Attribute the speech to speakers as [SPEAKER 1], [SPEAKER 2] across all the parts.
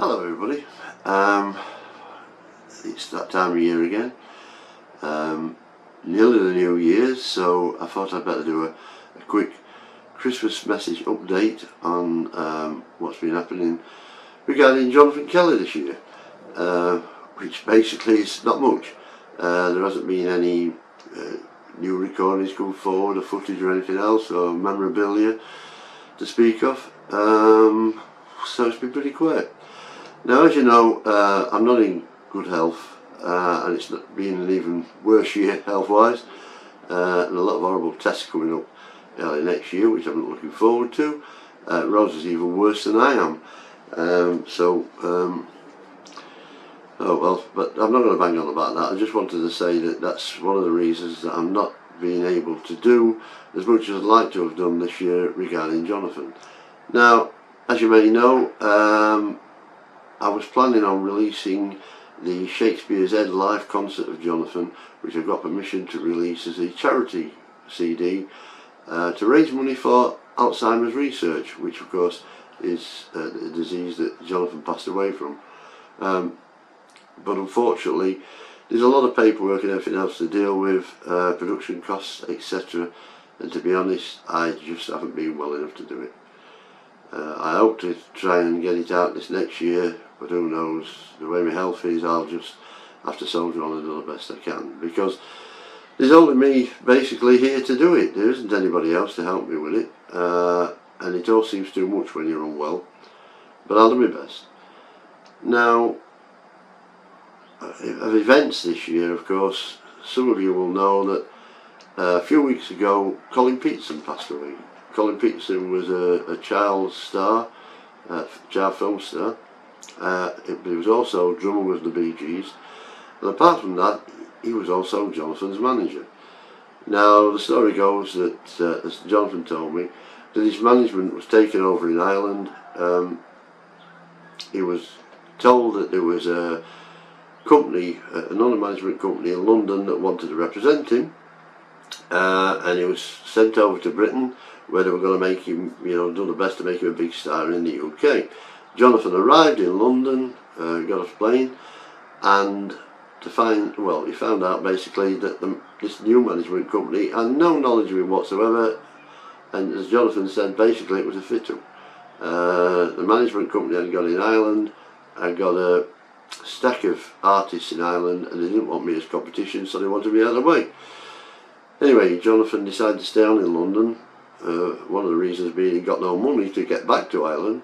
[SPEAKER 1] Hello everybody, it's that time of year again, nearly the New Year's, so I thought I'd better do a quick Christmas message update on what's been happening regarding Jonathan Kelly this year, which basically is not much. There hasn't been any new recordings come forward or footage or anything else or memorabilia to speak of, so it's been pretty quiet. Now, as you know, I'm not in good health, and it's been an even worse year health-wise, and a lot of horrible tests coming up early next year, which I'm not looking forward to. Rose is even worse than I am, oh well, but I'm not going to bang on about that. I just wanted to say that that's one of the reasons that I'm not being able to do as much as I'd like to have done this year regarding Jonathan. Now, as you may know, I was planning on releasing the Shakespeare's Ed live concert of Jonathan, which I've got permission to release as a charity CD to raise money for Alzheimer's research, which of course is a disease that Jonathan passed away from. But unfortunately there's a lot of paperwork and everything else to deal with, production costs, etc., and to be honest, I just haven't been well enough to do it. I hope to try and get it out this next year, but who knows, the way my health is, I'll just have to soldier on and do the best I can, because there's only me basically here to do it. There isn't anybody else to help me with it, and it all seems too much when you're unwell, but I'll do my best. Now, of events this year, of course, some of you will know that a few weeks ago Colin Peterson passed away. Colin Peterson was a child star, child film star. He was also drummer with the Bee Gees, and apart from that, he was also Jonathan's manager. Now, the story goes that, as Jonathan told me, that his management was taken over in Ireland. He was told that there was a company, another management company in London that wanted to represent him, and he was sent over to Britain, where they were going to make him, do the best to make him a big star in the UK. Jonathan arrived in London, got off a plane, and he found out basically that this new management company had no knowledge of him whatsoever, and as Jonathan said, basically it was a fit-up. The management company had got in Ireland, had got a stack of artists in Ireland, and they didn't want me as competition, so they wanted me out of the way. Anyway, Jonathan decided to stay on in London. One of the reasons being he got no money to get back to Ireland,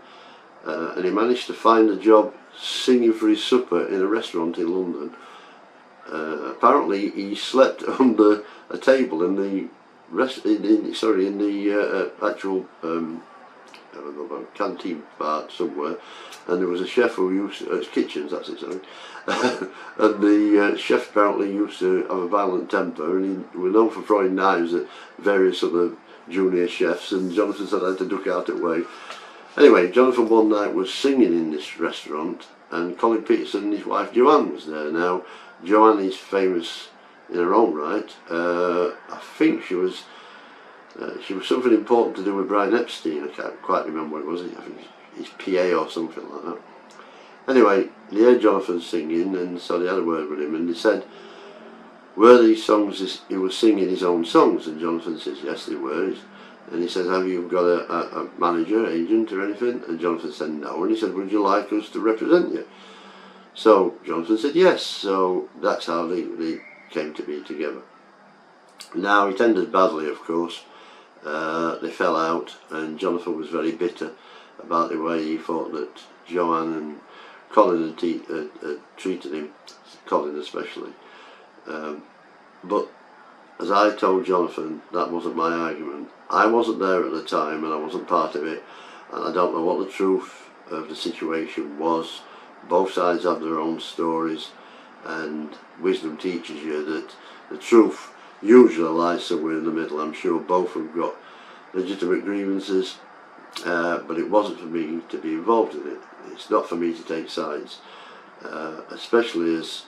[SPEAKER 1] and he managed to find a job singing for his supper in a restaurant in London. Apparently he slept under a table in the actual I don't know about canteen part somewhere, and there was a chef who used to, it's kitchens, that's it, sorry. And the chef apparently used to have a violent temper, and he was known for throwing knives at various other junior chefs, and Jonathan said I had to duck out of the way. Anyway, Jonathan one night was singing in this restaurant, and Colin Peterson and his wife Joanne was there. Now, Joanne is famous in her own right. I think she was something important to do with Brian Epstein. I can't quite remember what it was. I think his PA or something like that. Anyway, they heard Jonathan singing, and so they had a word with him, and they said, were these songs, he was singing his own songs? And Jonathan says, yes, they were. And he says, have you got a manager, agent or anything? And Jonathan said, no. And he said, would you like us to represent you? So Jonathan said, yes. So that's how they came to be together. Now, it ended badly, of course. They fell out, and Jonathan was very bitter about the way he thought that Joanne and Colin had treated him, Colin especially. But as I told Jonathan, that wasn't my argument. I wasn't there at the time, and I wasn't part of it, and I don't know what the truth of the situation was. Both sides have their own stories, and wisdom teaches you that the truth usually lies somewhere in the middle. I'm sure both have got legitimate grievances, but it wasn't for me to be involved in it. It's not for me to take sides, especially as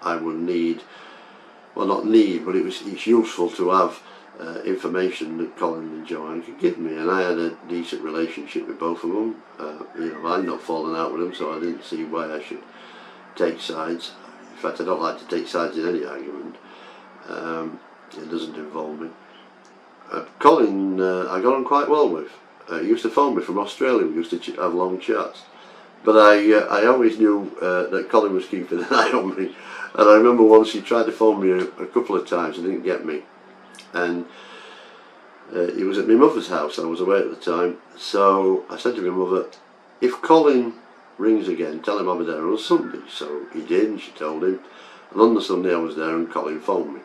[SPEAKER 1] I would need, well, not need, but it's useful to have information that Colin and Joanne could give me, and I had a decent relationship with both of them. I'd not fallen out with them, so I didn't see why I should take sides. In fact, I don't like to take sides in any argument. It doesn't involve me. Colin, I got on quite well with. He used to phone me from Australia. We used to have long chats. But I always knew that Colin was keeping an eye on me. And I remember once he tried to phone me a couple of times and didn't get me. And he was at my mother's house. I was away at the time. So I said to my mother, if Colin rings again, tell him I'll be there on a Sunday. So he did, and she told him. And on the Sunday I was there and Colin phoned me.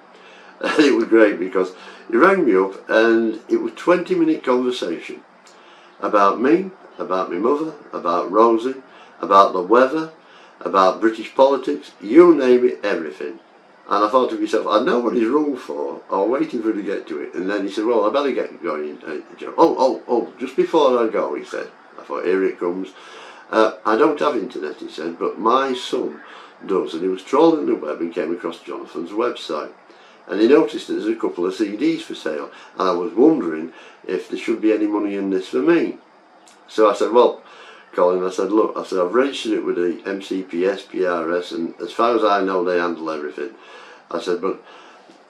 [SPEAKER 1] And it was great because he rang me up and it was a 20-minute conversation about me, about my mother, about Rosie, about the weather, about British politics, you name it, everything. And I thought to myself, I know what he's rung for, I was waiting for him to get to it. And then he said, well, I better get going. Just before I go, he said. I thought, here it comes. I don't have internet, he said, but my son does. And he was trawling the web and came across Jonathan's website. And he noticed that there's a couple of CDs for sale. And I was wondering if there should be any money in this for me. So I said, well, Colin, I said, look, I said, I've registered it with the MCPS, PRS, and as far as I know, they handle everything. I said, but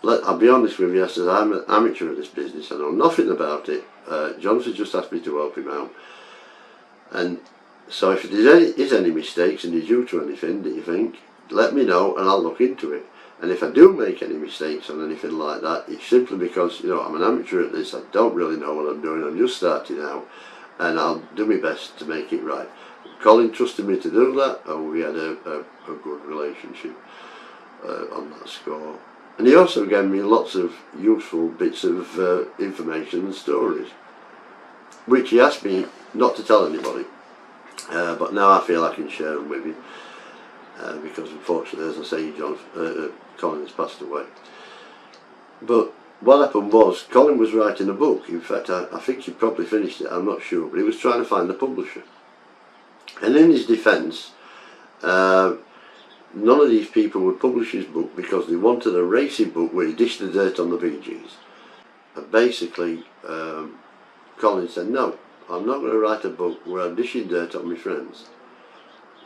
[SPEAKER 1] I'll be honest with you, I said, I'm an amateur at this business, I know nothing about it. Jonathan just asked me to help him out. And so if there is any mistakes and you're due to anything that you think, let me know and I'll look into it. And if I do make any mistakes on anything like that, it's simply because, I'm an amateur at this, I don't really know what I'm doing, I'm just starting out. And I'll do my best to make it right. Colin trusted me to do that, and we had a good relationship on that score. And he also gave me lots of useful bits of information and stories, which he asked me not to tell anybody. But now I feel I can share them with you, because unfortunately, as I say, Colin has passed away. But what happened was, Colin was writing a book. In fact, I think he probably finished it, I'm not sure, but he was trying to find the publisher. And in his defence, none of these people would publish his book because they wanted a racing book where he dished the dirt on the Bee Gees. And basically, Colin said, no, I'm not going to write a book where I'm dishing dirt on my friends.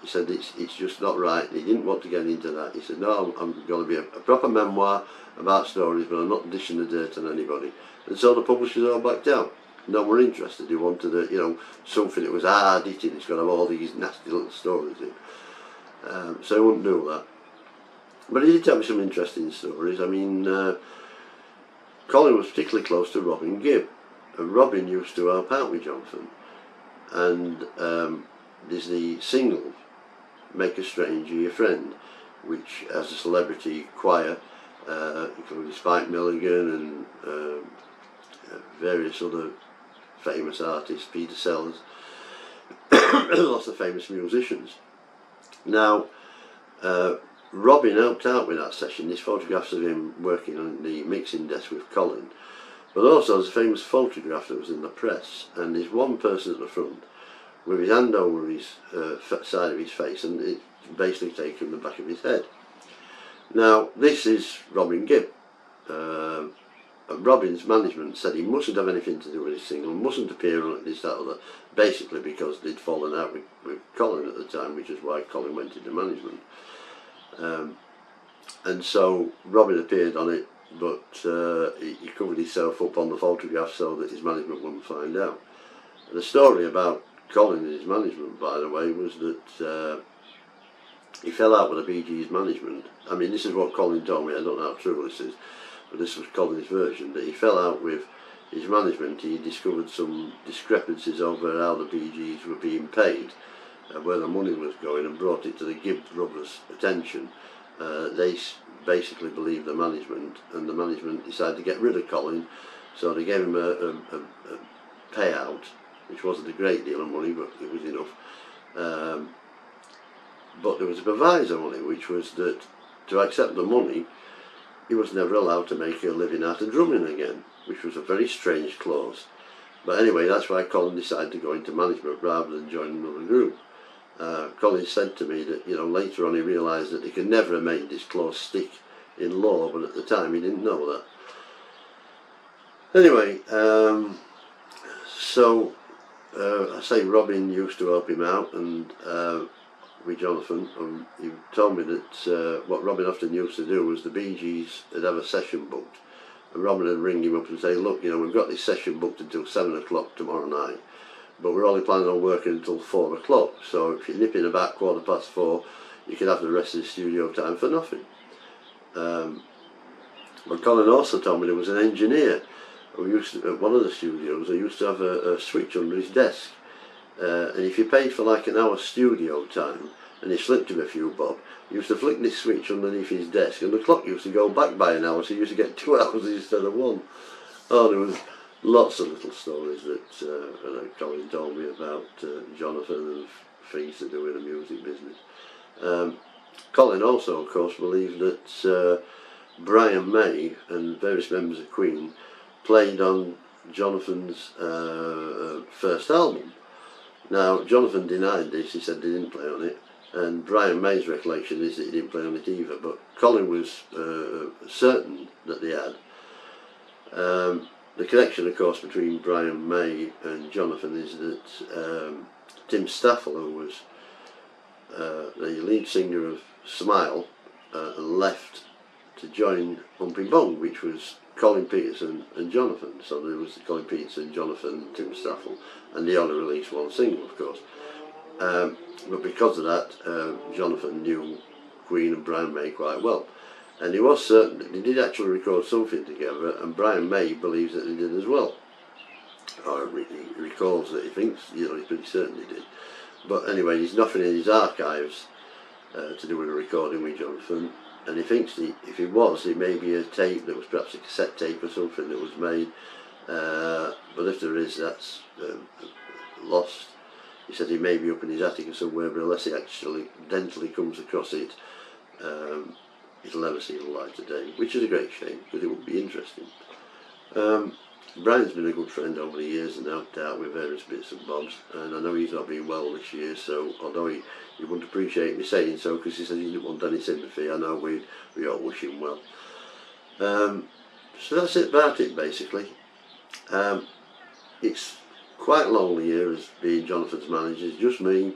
[SPEAKER 1] He said, it's just not right. He didn't want to get into that. He said, no, I'm going to be a proper memoir about stories, but I'm not dishing the dirt on anybody. And so the publishers all backed out. No one were interested. They wanted something that was hard-hitting. It's got to have all these nasty little stories in. So he wouldn't do that. But he did tell me some interesting stories. I mean, Colin was particularly close to Robin Gibb. And Robin used to help out with Jonathan. And there's the single, Make a Stranger Your Friend, which has a celebrity choir, including Spike Milligan and various other famous artists, Peter Sellers, lots of famous musicians. Now, Robin helped out with that session. There's photographs of him working on the mixing desk with Colin, but also there's a famous photograph that was in the press, and there's one person at the front with his hand over his side of his face, and it's basically taking the back of his head. Now, this is Robin Gibb. Robin's management said he mustn't have anything to do with his single, mustn't appear on it, this, that, or that, basically because they'd fallen out with Colin at the time, which is why Colin went into management. And so Robin appeared on it, but he covered himself up on the photograph so that his management wouldn't find out. And the story about Colin and his management, by the way, was that he fell out with the Bee Gees management. I mean, this is what Colin told me, I don't know how true this is, but this was Colin's version, that he fell out with his management. He discovered some discrepancies over how the Bee Gees were being paid, where the money was going, and brought it to the Gibb brothers' attention. They basically believed the management, and the management decided to get rid of Colin, so they gave him a payout, which wasn't a great deal of money, but it was enough. But there was a proviso on it, which was that to accept the money, he was never allowed to make a living out of drumming again, which was a very strange clause. But anyway, that's why Colin decided to go into management rather than join another group. Colin said to me that, later on he realised that he could never have made this clause stick in law, but at the time he didn't know that. Anyway, so I say Robin used to help him out, and with Jonathan, he told me that what Robin often used to do was the Bee Gees would have a session booked, and Robin would ring him up and say, look, you know, we've got this session booked until 7 o'clock tomorrow night, but we're only planning on working until 4 o'clock, so if you nip in about 4:15, you can have the rest of the studio time for nothing. But Colin also told me there was an engineer who used to, at one of the studios, they used to have a switch under his desk, and if you paid for like an hour's studio time and he slipped him a few bob, he used to flick this switch underneath his desk, and the clock used to go back by an hour, so he used to get 2 hours instead of 1. Oh, there was lots of little stories that Colin told me about Jonathan and things to do in the music business. Colin also, of course, believed that Brian May and various members of Queen played on Jonathan's first album. Now, Jonathan denied this, he said they didn't play on it, and Brian May's recollection is that he didn't play on it either, but Colin was certain that they had. The connection, of course, between Brian May and Jonathan is that Tim Staffel, who was the lead singer of Smile, left to join Humping Bong, which was Colin Peterson and Jonathan. So there was Colin Peterson, Jonathan, and Tim Staffel, and they only released one single, of course. But because of that, Jonathan knew Queen and Brian May quite well, and he was certain that they did actually record something together, and Brian May believes that they did as well. Or he recalls that he thinks, you know, he's pretty certain they did. But anyway, there's nothing in his archives to do with a recording with Jonathan, and he thinks if it was, it may be a tape that was perhaps a cassette tape or something that was made, but if there is, that's lost. He said he may be up in his attic or somewhere, but unless he accidentally comes across it, it'll never see the light of day, which is a great shame, because it would be interesting. Brian's been a good friend over the years and helped out with various bits and bobs, and I know he's not been well this year, so although he wouldn't appreciate me saying so, because he said he didn't want any sympathy, I know we all wish him well. So that's it about it, basically. It's quite lonely here as being Jonathan's manager. It's just me,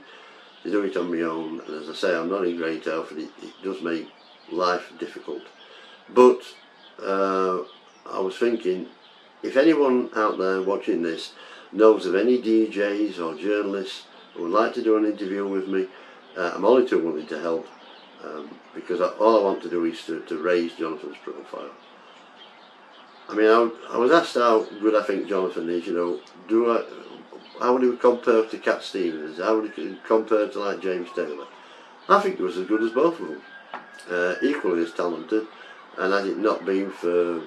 [SPEAKER 1] I do it on my own, and as I say, I'm not in great health, and it does make life difficult. But I was thinking, if anyone out there watching this knows of any DJs or journalists who would like to do an interview with me, I'm only too willing to help, because all I want to do is to raise Jonathan's profile. I mean, I was asked how good I think Jonathan is, you know, how would he compare to Cat Stevens, how would he compare to like James Taylor? I think he was as good as both of them, equally as talented, and had it not been for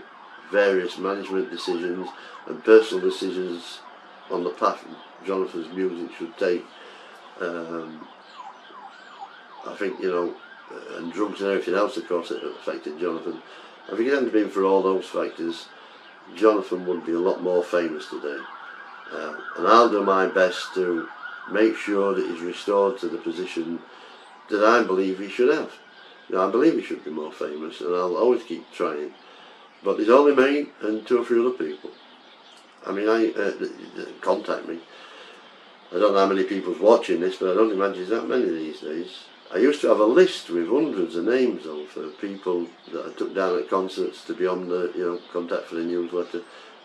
[SPEAKER 1] various management decisions and personal decisions on the path Jonathan's music should take, I think, you know, and drugs and everything else, of course, that affected Jonathan. I think if it hadn't been for all those factors, Jonathan would be a lot more famous today. And I'll do my best to make sure that he's restored to the position that I believe he should have. You know, I believe he should be more famous, and I'll always keep trying. But there's only me and 2 or 3 other people. I mean, contact me. I don't know how many people's watching this, but I don't imagine there's that many these days. I used to have a list with hundreds of names though for people that I took down at concerts to be on the, you know, contact for the newsletter.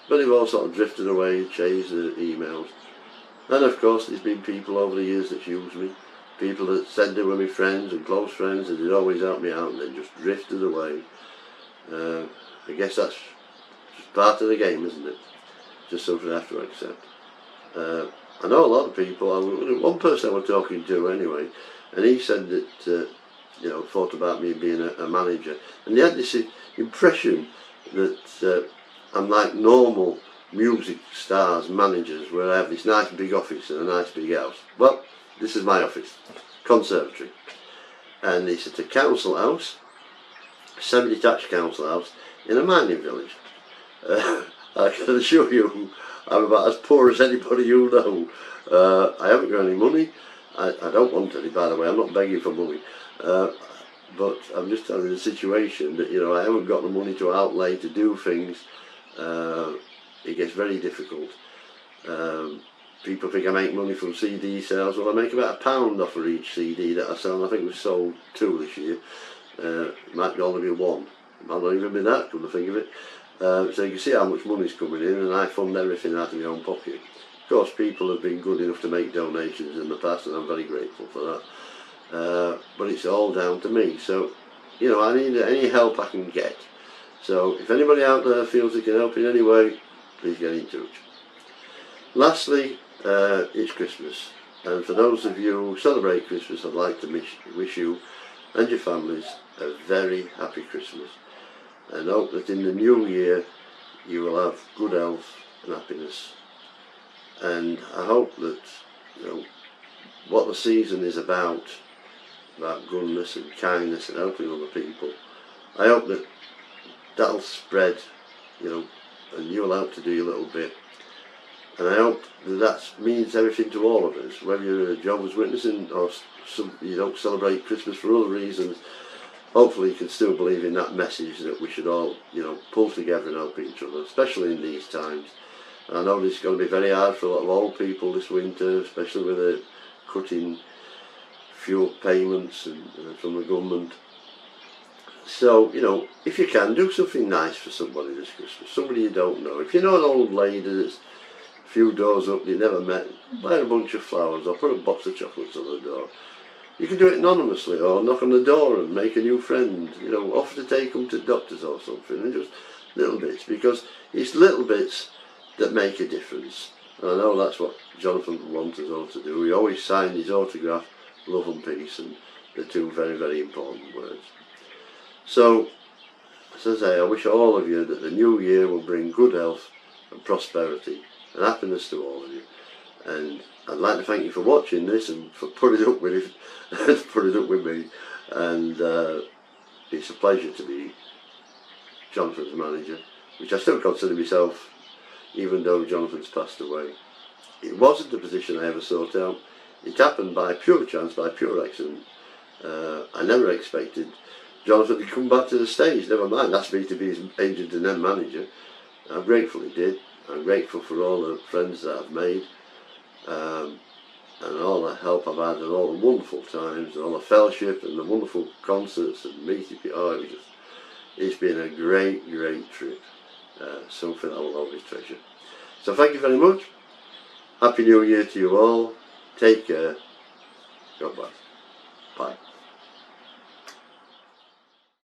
[SPEAKER 1] But they've all sort of drifted away, changed the emails. And of course there's been people over the years that used me. People that said they were my friends and close friends and they'd always help me out, and then just drifted away. I guess that's just part of the game, isn't it? Just something I have to accept. I know a lot of people, one person I was talking to anyway, and he said that, you know, thought about me being a manager, and he had this impression that I'm like normal music stars, managers, where I have this nice big office and a nice big house. Well, this is my office, conservatory, and it's at a council house, semi-detached council house, in a mining village. I can assure you I'm about as poor as anybody you know. I haven't got any money. I don't want any, by the way. I'm not begging for money. But I'm just telling you the situation that, you know, I haven't got the money to outlay to do things. it gets very difficult. People think I make money from CD sales. Well, I make about £1 off of each CD that I sell, and I think we've sold 2 this year. Might only be 1. Might not even be that, come to think of it. So you can see how much money's coming in, and I fund everything out of my own pocket. Of course, people have been good enough to make donations in the past, and I'm very grateful for that. But it's all down to me. So, you know, I need any help I can get. So if anybody out there feels they can help in any way, please get in touch. Lastly, it's Christmas, and for those of you who celebrate Christmas, I'd like to wish you and your families a very happy Christmas, and hope that in the new year you will have good health and happiness. And I hope that, you know, what the season is about goodness and kindness and helping other people, I hope that that'll spread, you know, and you'll help to do your little bit. And I hope that means everything to all of us, whether you're a Jehovah's Witness or you don't celebrate Christmas for other reasons. Hopefully you can still believe in that message that we should all, you know, pull together and help each other, especially in these times. And I know this is going to be very hard for a lot of old people this winter, especially with the cutting fuel payments and from the government. So, you know, if you can, do something nice for somebody this Christmas, somebody you don't know. If you know an old lady that's a few doors up you never met, buy a bunch of flowers or put a box of chocolates on the door. You can do it anonymously, or knock on the door and make a new friend, you know, offer to take them to doctors or something, and just little bits, because it's little bits that make a difference. And I know that's what Jonathan wants us all to do. He always signed his autograph, love and peace, and the 2 very, very important words. So, as I say, I wish all of you that the new year will bring good health and prosperity and happiness to all of you. And I'd like to thank you for watching this and for putting up with it, putting up with me. And it's a pleasure to be Jonathan's manager, which I still consider myself, even though Jonathan's passed away. It wasn't a position I ever sought out. It happened by pure chance, by pure accident. I never expected Jonathan to come back to the stage, never mind ask me to be his agent and then manager. I'm grateful he did. I'm grateful for all the friends that I've made, and all the help I've had, and all the wonderful times, and all the fellowship, and the wonderful concerts and meeting people. Oh, it's been a great, great trip. Something I will always treasure. So thank you very much. Happy New Year to you all. Take care. God bless. Bye.